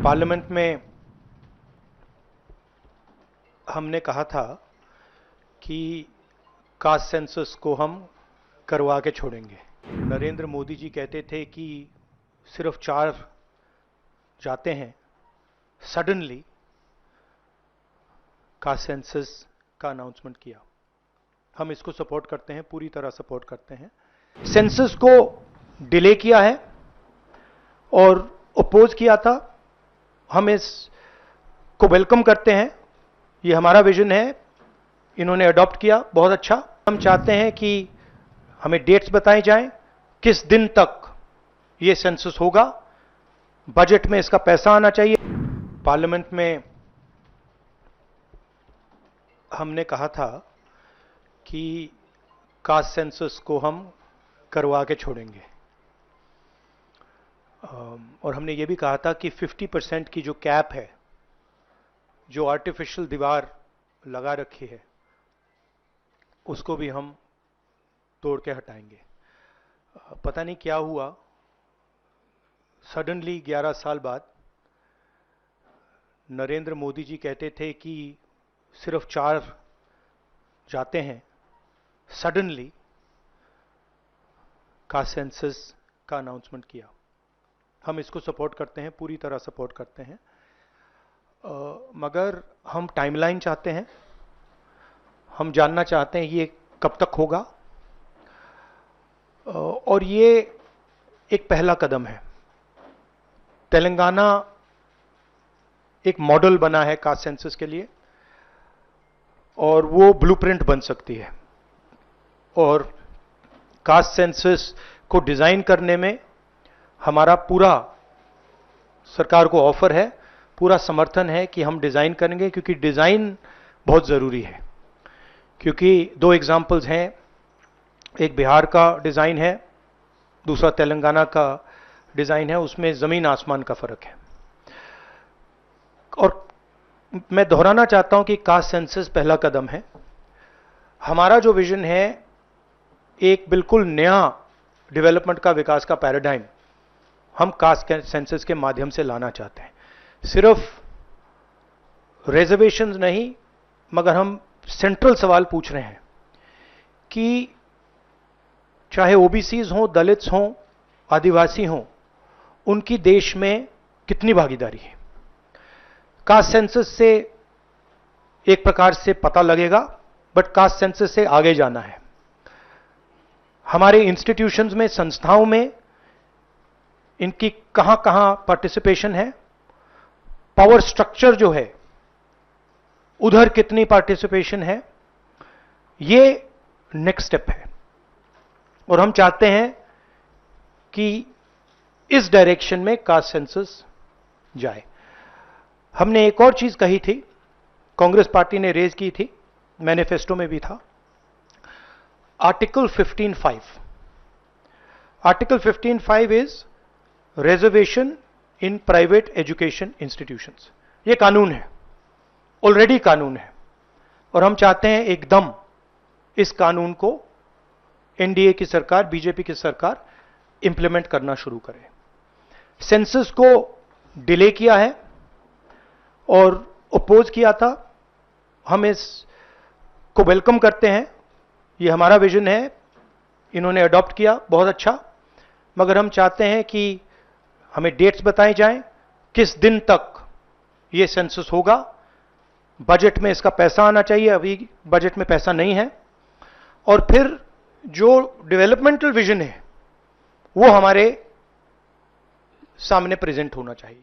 Parliament में हमने कहा था कि कास्ट सेंसस को हम करवा के छोड़ेंगे। नरेंद्र मोदी जी कहते थे कि सिर्फ 4 जाते हैं, सडनली कास्ट सेंसस का अनाउंसमेंट किया। हम इसको सपोर्ट करते हैं, पूरी तरह सपोर्ट करते हैं। सेंसस को डिले किया है और अपोज किया था। हम इसको वेलकम करते हैं, ये हमारा विजन है, इन्होंने अडॉप्ट किया, बहुत अच्छा। हम चाहते हैं कि हमें डेट्स बताई जाएं, किस दिन तक ये सेंसस होगा, बजट में इसका पैसा आना चाहिए। पार्लियामेंट में हमने कहा था कि कास्ट सेंसस को हम करवा के छोड़ेंगे और हमने ये भी कहा था कि 50% की जो कैप है, जो आर्टिफिशियल दीवार लगा रखी है, उसको भी हम तोड़ के हटाएंगे। पता नहीं क्या हुआ, सडनली 11 साल बाद नरेंद्र मोदी जी कहते थे कि सिर्फ 4 जाते हैं, सडनली कास्ट सेंसस का अनाउंसमेंट किया। हम इसको सपोर्ट करते हैं, पूरी तरह सपोर्ट करते हैं, मगर हम टाइमलाइन चाहते हैं। हम जानना चाहते हैं ये कब तक होगा, और ये एक पहला कदम है। तेलंगाना एक मॉडल बना है कास्ट सेंसस के लिए और वो ब्लूप्रिंट बन सकती है। और कास्ट सेंसस को डिजाइन करने में हमारा पूरा सरकार को ऑफर है, पूरा समर्थन है कि हम डिजाइन करेंगे, क्योंकि डिजाइन बहुत जरूरी है। क्योंकि 2 एग्जांपल्स हैं, एक बिहार का डिजाइन है, दूसरा तेलंगाना का डिजाइन है, उसमें जमीन आसमान का फर्क है। और मैं दोहराना चाहता हूं कि कास्ट सेंसस पहला कदम है। हमारा जो विजन है, एक बिल्कुल नया डेवलपमेंट का, विकास का पैराडाइम हम कास्ट सेंसस के माध्यम से लाना चाहते हैं। सिर्फ रिजर्वेशंस नहीं, मगर हम सेंट्रल सवाल पूछ रहे हैं कि चाहे ओबीसीज हों, दलित्स हों, आदिवासी हों, उनकी देश में कितनी भागीदारी है। कास्ट सेंसस से एक प्रकार से पता लगेगा, बट कास्ट सेंसस से आगे जाना है। हमारे इंस्टीट्यूशंस में, संस्थाओं में इनकी कहां कहां पार्टिसिपेशन है, पावर स्ट्रक्चर जो है उधर कितनी पार्टिसिपेशन है, ये नेक्स्ट स्टेप है। और हम चाहते हैं कि इस डायरेक्शन में कास्ट सेंसस जाए। हमने एक और चीज कही थी, कांग्रेस पार्टी ने रेज की थी, मैनिफेस्टो में भी था, article 15(5). Article 15(5) is reservation in private education institutions. ये कानून है, ऑलरेडी कानून है, और हम चाहते हैं एकदम इस कानून को एनडीए की सरकार, बीजेपी की सरकार इंप्लीमेंट करना शुरू करे। सेंसस को डिले किया है और अपोज किया था। हम इसको वेलकम करते हैं, ये हमारा विजन है, इन्होंने अडॉप्ट किया, बहुत अच्छा। मगर हम चाहते हैं कि हमें डेट्स बताई जाएं, किस दिन तक ये सेंसस होगा, बजट में इसका पैसा आना चाहिए, अभी बजट में पैसा नहीं है। और फिर जो डेवलपमेंटल विजन है वो हमारे सामने प्रेजेंट होना चाहिए।